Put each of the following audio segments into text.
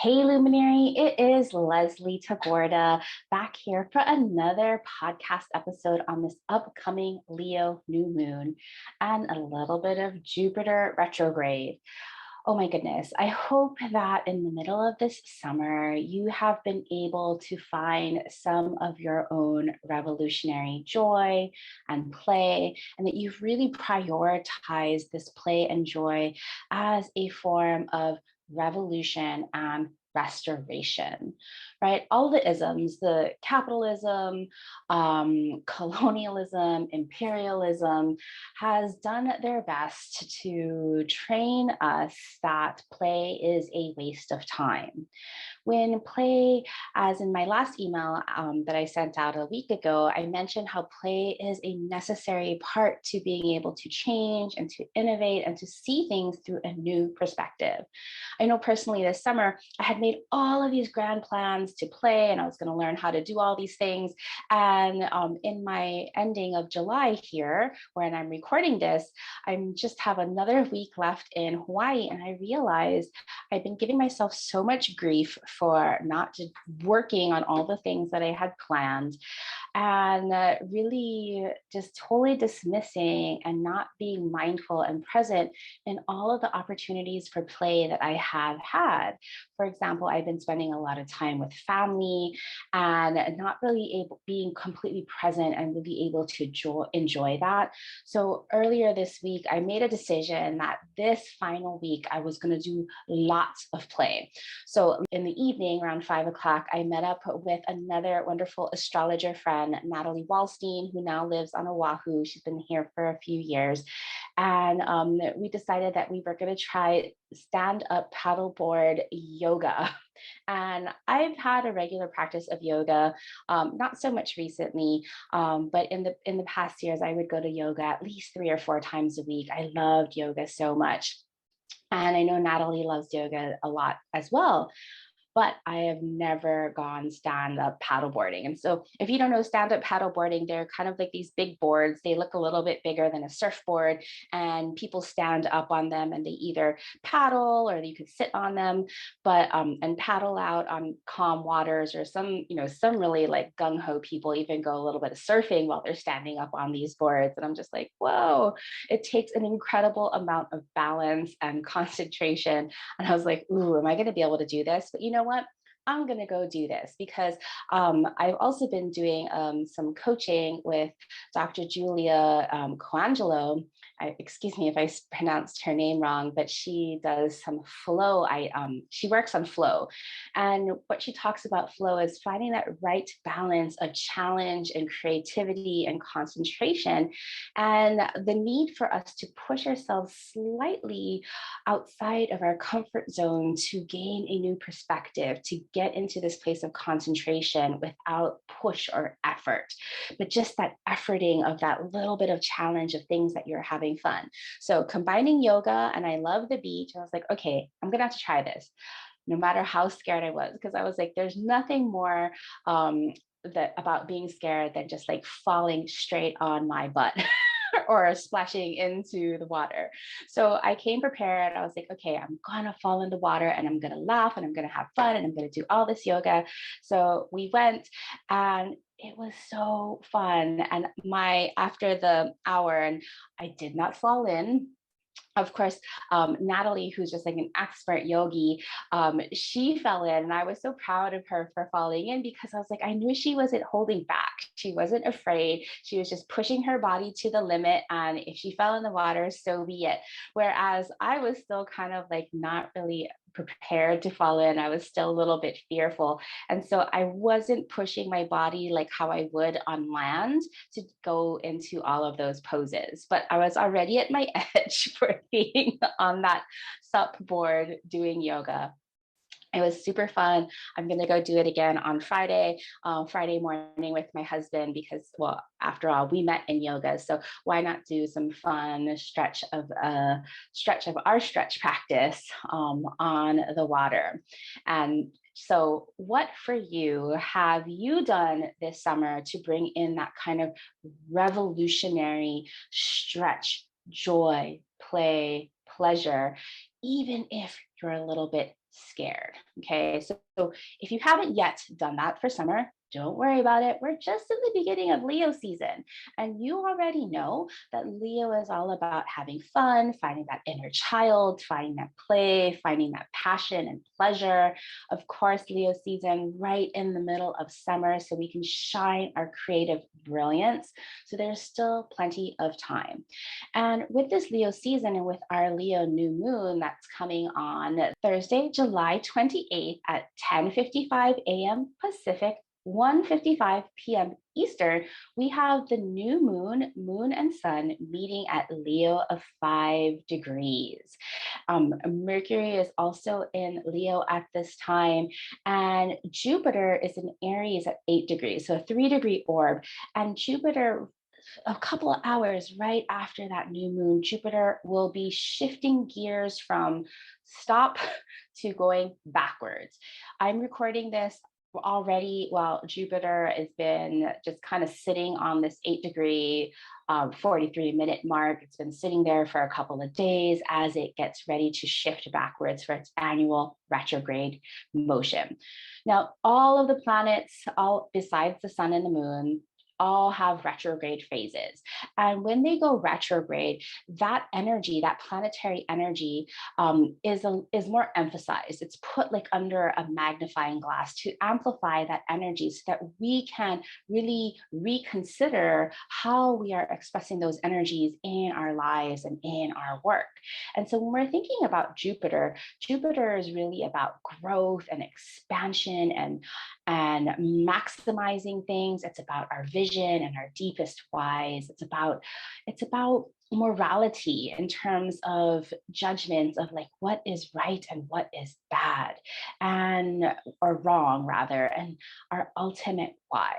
Hey, Luminary, it is Leslie Tagorda back here for another podcast episode on this upcoming Leo new moon and a little bit of Jupiter retrograde. Oh my goodness. I hope that in the middle of this summer, you have been able to find some of your own revolutionary joy and play, and that you've really prioritized this play and joy as a form of revolution and restoration, right? All the isms, the capitalism, colonialism, imperialism, has done their best to train us that play is a waste of time. When play, as in my last email that I sent out a week ago, I mentioned how play is a necessary part to being able to change and to innovate and to see things through a new perspective. I know personally this summer, I had made all of these grand plans to play and I was going to learn how to do all these things. And in my ending of July here, when I'm recording this, I just have another week left in Hawaii. And I realized I've been giving myself so much grief for not just working on all the things that I had planned and really just totally dismissing and not being mindful and present in all of the opportunities for play that I have had. For example, I've been spending a lot of time with family and not really being completely present and really able to enjoy that. So earlier this week, I made a decision that this final week, I was going to do lots of play. So in the evening around 5 o'clock, I met up with another wonderful astrologer friend, Natalie Wallstein, who now lives on Oahu. She's been here for a few years. And we decided that we were going to try stand-up paddleboard yoga. And I've had a regular practice of yoga, not so much recently, but in the past years, I would go to yoga at least 3 or 4 times a week. I loved yoga so much. And I know Natalie loves yoga a lot as well, but I have never gone stand-up paddleboarding. And so if you don't know stand-up paddleboarding, they're kind of like these big boards. They look a little bit bigger than a surfboard and people stand up on them and they either paddle or you could sit on them, but and paddle out on calm waters, or some really like gung-ho people even go a little bit of surfing while they're standing up on these boards. And I'm just like, whoa, it takes an incredible amount of balance and concentration. And I was like, ooh, am I going to be able to do this? But you know what? I'm going to go do this because I've also been doing some coaching with Dr. Julia Coangelo. Excuse me if I pronounced her name wrong, but she does some flow. She works on flow. And what she talks about flow is finding that right balance of challenge and creativity and concentration, and the need for us to push ourselves slightly outside of our comfort zone to gain a new perspective, to get into this place of concentration without push or effort, but just that efforting of that little bit of challenge of things that you're having fun. So combining yoga, and I love the beach. I was like, okay, I'm gonna have to try this, no matter how scared I was, because I was like, there's nothing more about being scared than just like falling straight on my butt. Or splashing into the water. So I came prepared. I was like, okay, I'm gonna fall in the water and I'm gonna laugh and I'm gonna have fun and I'm gonna do all this yoga. So we went and it was so fun. And after the hour, and I did not fall in. Of course, Natalie, who's just like an expert yogi, she fell in, and I was so proud of her for falling in because I was like, I knew she wasn't holding back. She wasn't afraid. She was just pushing her body to the limit. And if she fell in the water, so be it. Whereas I was still kind of like not really prepared to fall in. I was still a little bit fearful. And so I wasn't pushing my body like how I would on land to go into all of those poses. But I was already at my edge for being on that sup board doing yoga. It was super fun. I'm going to go do it again on Friday morning with my husband because, well, after all, we met in yoga. So why not do some fun stretch of our stretch practice on the water? And so what for you have you done this summer to bring in that kind of revolutionary stretch, joy, play, pleasure, even if you're a little bit scared. Okay, so if you haven't yet done that for summer, don't worry about it. We're just in the beginning of Leo season. And you already know that Leo is all about having fun, finding that inner child, finding that play, finding that passion and pleasure. Of course, Leo season right in the middle of summer, so we can shine our creative brilliance. So there's still plenty of time. And with this Leo season and with our Leo new moon that's coming on Thursday, July 28th at 10:55 a.m. Pacific, 1:55 p.m. Eastern, we have the new moon and sun meeting at Leo of 5 degrees. Mercury is also in Leo at this time, and Jupiter is in Aries at 8 degrees, so a 3-degree orb. And Jupiter, a couple of hours right after that new moon, Jupiter will be shifting gears from stop to going backwards. I'm recording this already while Jupiter has been just kind of sitting on this 8-degree 43-minute mark. It's been sitting there for a couple of days as it gets ready to shift backwards for its annual retrograde motion. Now, all of the planets, all besides the sun and the moon, all have retrograde phases. And when they go retrograde, that energy, that planetary energy, is more emphasized. It's put like under a magnifying glass to amplify that energy so that we can really reconsider how we are expressing those energies in our lives and in our work. And so when we're thinking about Jupiter, Jupiter is really about growth and expansion and maximizing things. It's about our vision and our deepest whys. It's about morality in terms of judgments of like what is right and what is bad and or wrong rather, and our ultimate why.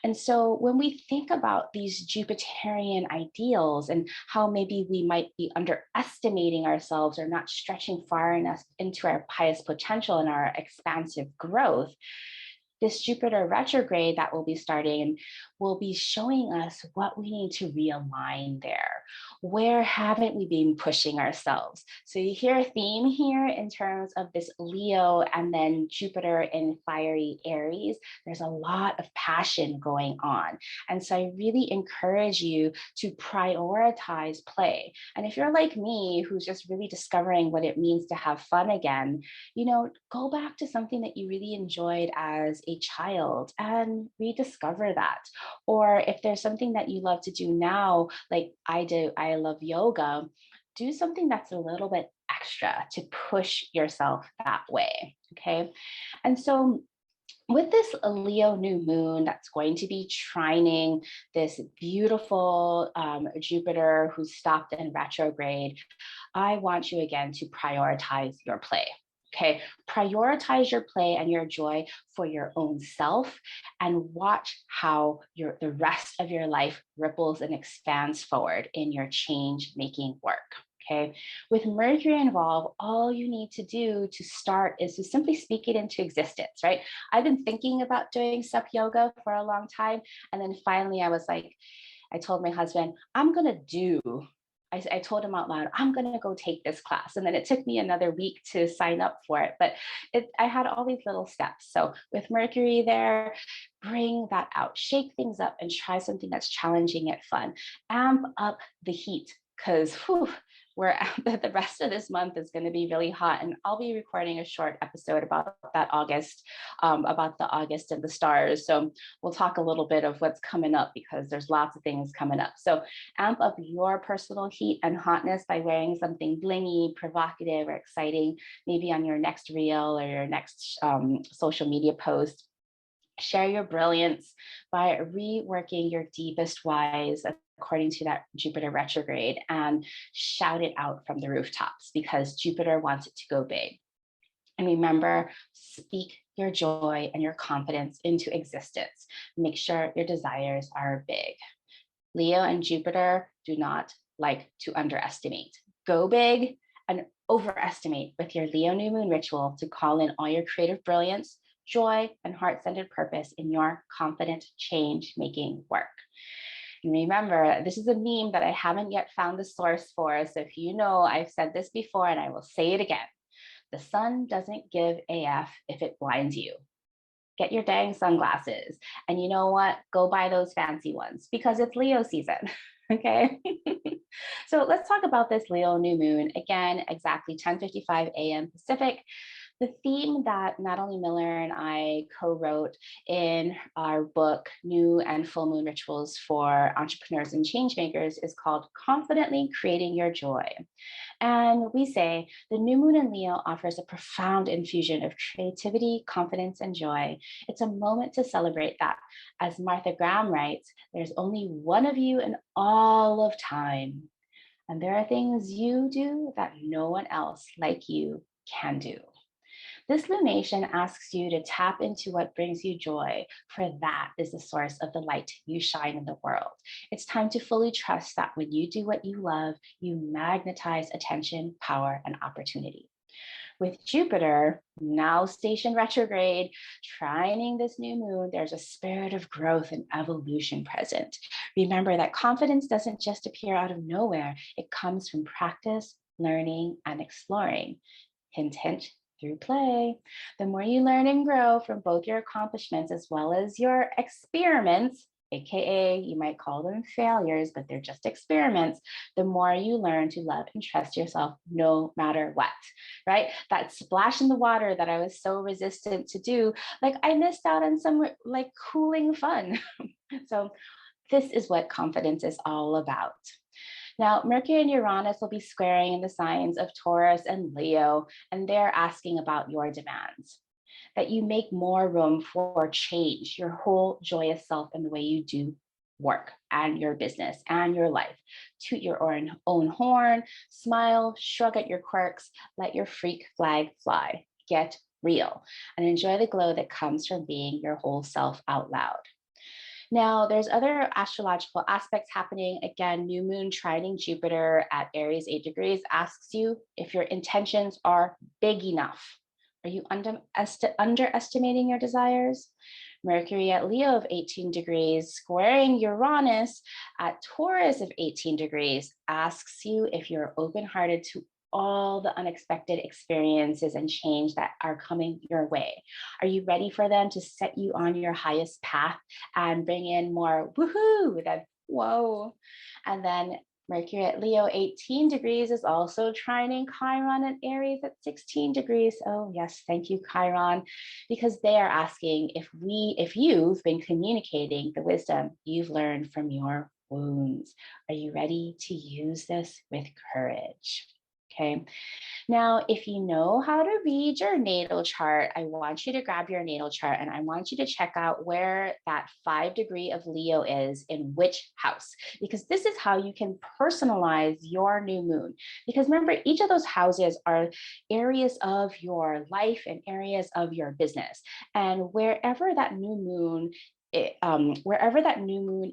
And so when we think about these Jupiterian ideals and how maybe we might be underestimating ourselves or not stretching far enough into our highest potential and our expansive growth, this Jupiter retrograde that will be starting will be showing us what we need to realign there. Where haven't we been pushing ourselves? So you hear a theme here in terms of this Leo and then Jupiter in fiery Aries. There's a lot of passion going on. And so I really encourage you to prioritize play. And if you're like me, who's just really discovering what it means to have fun again, go back to something that you really enjoyed as a child and rediscover that. Or if there's something that you love to do now, like I do, I love yoga, do something that's a little bit extra to push yourself that way. Okay. And so with this Leo new moon that's going to be trining this beautiful Jupiter who stopped in retrograde, I want you again to prioritize your play. Okay, prioritize your play and your joy for your own self and watch how the rest of your life ripples and expands forward in your change-making work. Okay, with Mercury involved, all you need to do to start is to simply speak it into existence, right? I've been thinking about doing sup yoga for a long time. And then finally I was like, I told my husband, I told him out loud, I'm going to go take this class. And then it took me another week to sign up for it. But I had all these little steps. So with Mercury there, bring that out, shake things up and try something that's challenging and fun. Amp up the heat because the rest of this month is going to be really hot. And I'll be recording a short episode about that August, about the August and the stars. So we'll talk a little bit of what's coming up because there's lots of things coming up. So amp up your personal heat and hotness by wearing something blingy, provocative, or exciting, maybe on your next reel or your next social media post. Share your brilliance by reworking your deepest whys according to that Jupiter retrograde and shout it out from the rooftops because Jupiter wants it to go big. And remember, speak your joy and your confidence into existence. Make sure your desires are big. Leo and Jupiter do not like to underestimate. Go big and overestimate with your Leo new moon ritual to call in all your creative brilliance, joy, and heart-centered purpose in your confident change-making work. And remember, this is a meme that I haven't yet found the source for. So if you know, I've said this before and I will say it again. The sun doesn't give AF if it blinds you. Get your dang sunglasses. And you know what? Go buy those fancy ones because it's Leo season. Okay. So let's talk about this Leo new moon. Again, exactly 10:55 a.m. Pacific. The theme that Natalie Miller and I co-wrote in our book, New and Full Moon Rituals for Entrepreneurs and Changemakers, is called Confidently Creating Your Joy. And we say the new moon in Leo offers a profound infusion of creativity, confidence, and joy. It's a moment to celebrate that. As Martha Graham writes, there's only one of you in all of time. And there are things you do that no one else like you can do. This lunation asks you to tap into what brings you joy, for that is the source of the light you shine in the world. It's time to fully trust that when you do what you love, you magnetize attention, power, and opportunity. With Jupiter, now stationed retrograde, trining this new moon, there's a spirit of growth and evolution present. Remember that confidence doesn't just appear out of nowhere, it comes from practice, learning, and exploring. Hint, hint, through play. The more you learn and grow from both your accomplishments as well as your experiments, AKA you might call them failures, but they're just experiments, the more you learn to love and trust yourself no matter what, right? That splash in the water that I was so resistant to do, like I missed out on some like cooling fun. So this is what confidence is all about. Now, Mercury and Uranus will be squaring in the signs of Taurus and Leo, and they're asking about your demands, that you make more room for change, your whole joyous self in the way you do work and your business and your life. Toot your own horn, smile, shrug at your quirks, let your freak flag fly. Get real and enjoy the glow that comes from being your whole self out loud. Now, there's other astrological aspects happening. Again, new moon trining Jupiter at Aries 8 degrees asks you if your intentions are big enough. Are you underestimating your desires? Mercury at Leo of 18 degrees, squaring Uranus at Taurus of 18 degrees, asks you if you're open-hearted to all the unexpected experiences and change that are coming your way. Are you ready for them to set you on your highest path and bring in more woohoo, that whoa? And then Mercury at Leo 18 degrees is also trining Chiron and Aries at 16 degrees. Oh yes, thank you, Chiron, because they are asking if you've been communicating the wisdom you've learned from your wounds. Are you ready to use this with courage? Okay. Now, if you know how to read your natal chart, I want you to grab your natal chart and I want you to check out where that 5 degree of Leo is in which house, because this is how you can personalize your new moon. Because remember, each of those houses are areas of your life and areas of your business. And wherever that new moon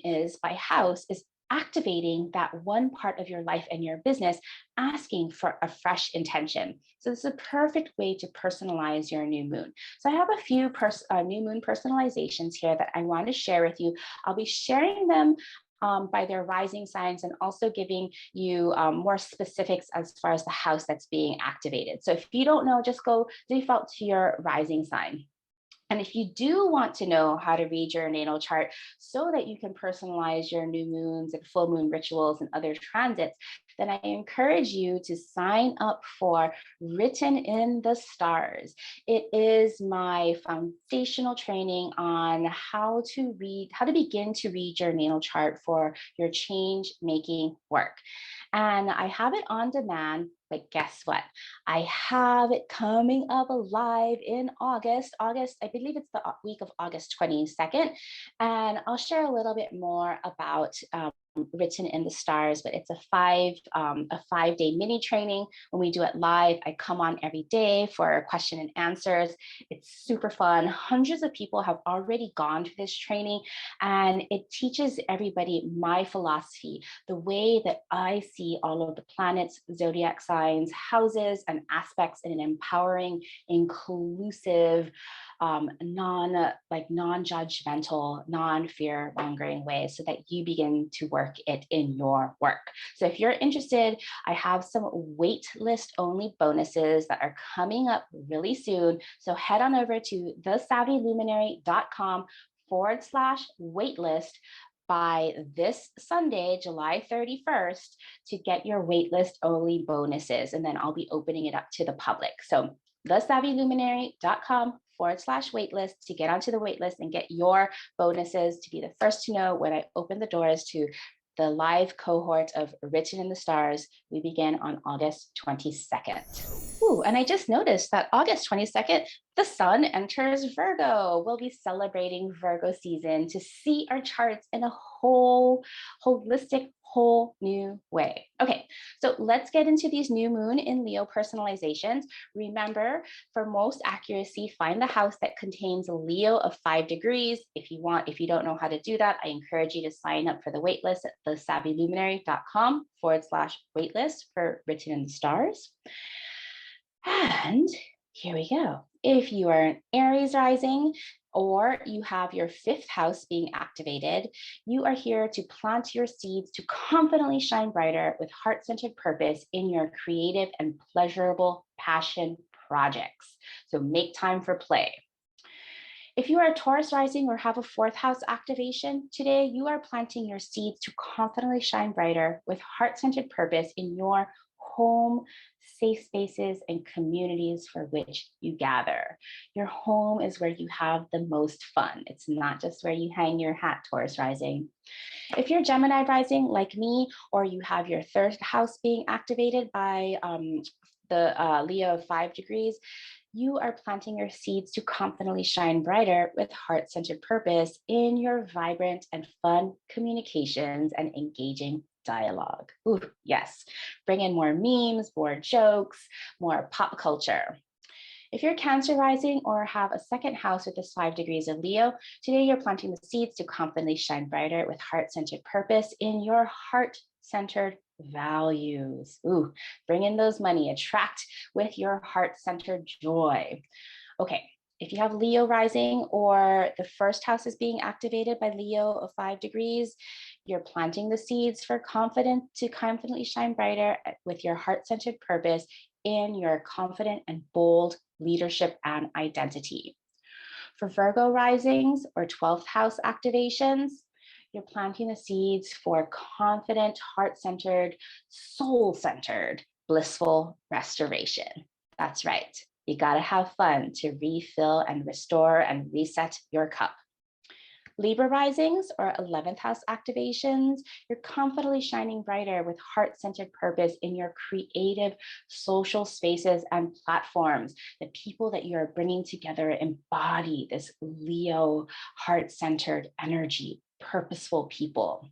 is by house is activating that one part of your life and your business, asking for a fresh intention. So this is a perfect way to personalize your new moon. So I have a few new moon personalizations here that I want to share with you. I'll be sharing them by their rising signs and also giving you more specifics as far as the house that's being activated. So if you don't know, just go default to your rising sign. And if you do want to know how to read your natal chart so that you can personalize your new moons and full moon rituals and other transits, then I encourage you to sign up for Written in the Stars. It is my foundational training on how to begin to read your natal chart for your change making work. And I have it on demand. But guess what? I have it coming up live in August. I believe it's the week of August 22nd. And I'll share a little bit more about Written in the Stars, but it's a 5-day mini training. When we do it live, I come on every day for question and answers. It's super fun. Hundreds of people have already gone to this training, and it teaches everybody my philosophy, the way that I see all of the planets, zodiac signs, houses, and aspects in an empowering, inclusive, non-judgmental, non-fear mongering way, so that you begin to work work it in your work. So if you're interested, I have some wait list only bonuses that are coming up really soon. So head on over to thesavvyluminary.com/waitlist by this Sunday, July 31st, to get your waitlist only bonuses. And then I'll be opening it up to the public. So thesavvyluminary.com/waitlist to get onto the waitlist and get your bonuses to be the first to know when I open the doors to the live cohort of Written in the Stars. We begin on August 22nd. Ooh, and I just noticed that August 22nd, the sun enters Virgo. We'll be celebrating Virgo season to see our charts in a holistic, whole new way. Okay, so let's get into these new moon in Leo personalizations. Remember, for most accuracy, find the house that contains a Leo of 5 degrees. If you don't know how to do that, I encourage you to sign up for the waitlist at thesavvyluminary.com/waitlist for Written in the Stars. And here we go. If you are an Aries rising, or you have your 5th house being activated, you are here to plant your seeds to confidently shine brighter with heart-centered purpose in your creative and pleasurable passion projects. So make time for play. If you are a Taurus rising or have a 4th house activation, today you are planting your seeds to confidently shine brighter with heart-centered purpose in your home, safe spaces, and communities for which you gather. Your home is where you have the most fun. It's not just where you hang your hat, Taurus rising. If you're Gemini rising like me, or you have your 3rd house being activated by the Leo of 5 degrees, you are planting your seeds to confidently shine brighter with heart-centered purpose in your vibrant and fun communications and engaging dialogue. Ooh, yes, bring in more memes, more jokes, more pop culture. If you're Cancer rising or have a 2nd house with the 5 degrees of Leo, today you're planting the seeds to confidently shine brighter with heart-centered purpose in your heart-centered values. Ooh, bring in those money, attract with your heart-centered joy. Okay, if you have Leo rising or the 1st house is being activated by Leo of 5 degrees, you're planting the seeds for confidently shine brighter with your heart-centered purpose in your confident and bold leadership and identity. For Virgo risings or 12th house activations, you're planting the seeds for confident, heart-centered, soul-centered, blissful restoration. That's right. You got to have fun to refill and restore and reset your cup. Libra risings or 11th house activations, you're confidently shining brighter with heart-centered purpose in your creative social spaces and platforms. The people that you're bringing together embody this Leo heart-centered energy, purposeful people.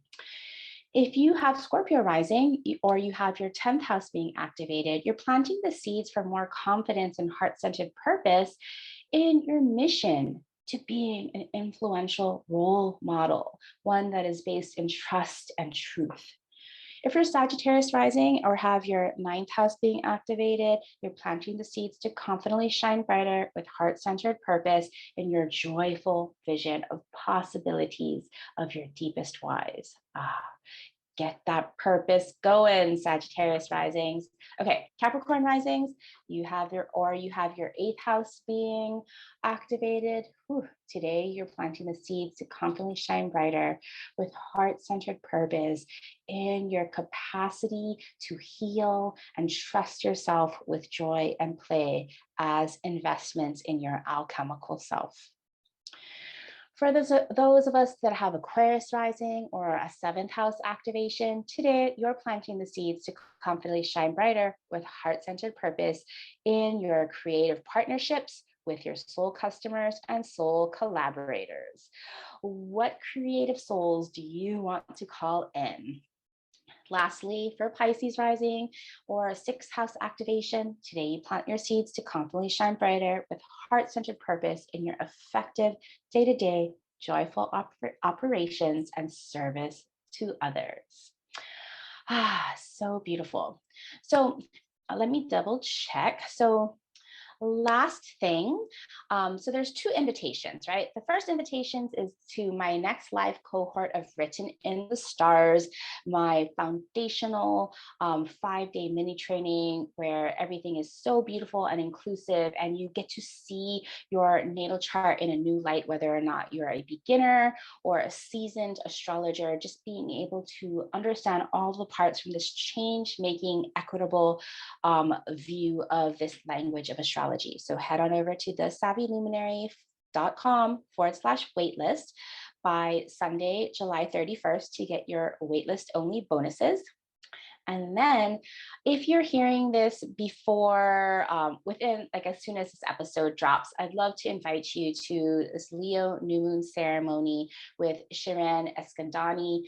If you have Scorpio rising or you have your 10th house being activated, you're planting the seeds for more confidence and heart-centered purpose in your mission to being an influential role model, one that is based in trust and truth. If you're Sagittarius rising or have your 9th house being activated, you're planting the seeds to confidently shine brighter with heart-centered purpose in your joyful vision of possibilities of your deepest whys. Get that purpose going, Sagittarius risings. Okay, Capricorn risings, you have your 8th house being activated. Whew, today you're planting the seeds to confidently shine brighter with heart-centered purpose in your capacity to heal and trust yourself with joy and play as investments in your alchemical self. For those of us that have Aquarius rising or a 7th house activation, today you're planting the seeds to confidently shine brighter with heart-centered purpose in your creative partnerships with your soul customers and soul collaborators. What creative souls do you want to call in? Lastly, for Pisces rising or a 6th house activation, today you plant your seeds to confidently shine brighter with heart-centered purpose in your effective day-to-day joyful operations and service to others. So beautiful. So let me double check. So last thing, so there's 2 invitations, right? The first invitations is to my next live cohort of Written in the Stars, my foundational 5-day mini training where everything is so beautiful and inclusive, and you get to see your natal chart in a new light, whether or not you're a beginner or a seasoned astrologer, just being able to understand all the parts from this change-making, equitable view of this language of astrology. So head on over to the savvyluminary.com/waitlist by Sunday, July 31st to get your waitlist only bonuses. And then if you're hearing this before, within, like as soon as this episode drops, I'd love to invite you to this Leo new moon ceremony with Sharan Escandani.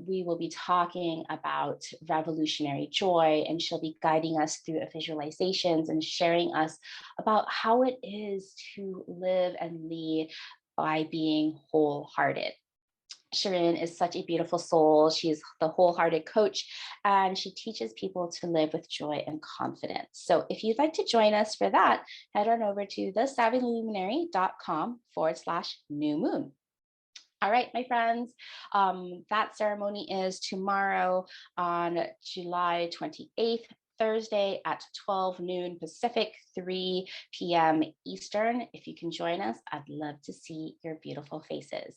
We will be talking about revolutionary joy, and she'll be guiding us through visualizations and sharing us about how it is to live and lead by being wholehearted. Sharan is such a beautiful soul. She's the wholehearted coach, and she teaches people to live with joy and confidence. So if you'd like to join us for that, head on over to thesavvyluminary.com/new moon. All right, my friends, that ceremony is tomorrow on July 28th, Thursday at 12 noon Pacific, 3 p.m. Eastern. If you can join us, I'd love to see your beautiful faces.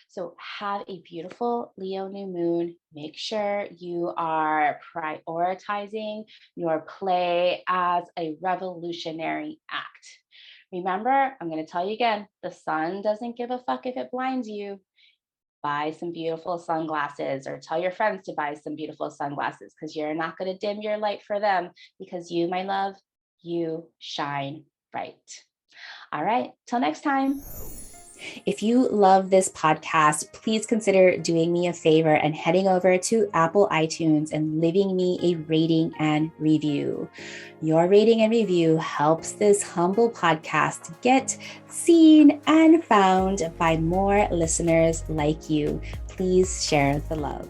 So have a beautiful Leo new moon. Make sure you are prioritizing your play as a revolutionary act. Remember, I'm going to tell you again, the sun doesn't give a fuck if it blinds you. Buy some beautiful sunglasses, or tell your friends to buy some beautiful sunglasses, because you're not going to dim your light for them, because you, my love, you shine bright. All right, till next time. If you love this podcast, please consider doing me a favor and heading over to Apple iTunes and leaving me a rating and review. Your rating and review helps this humble podcast get seen and found by more listeners like you. Please share the love.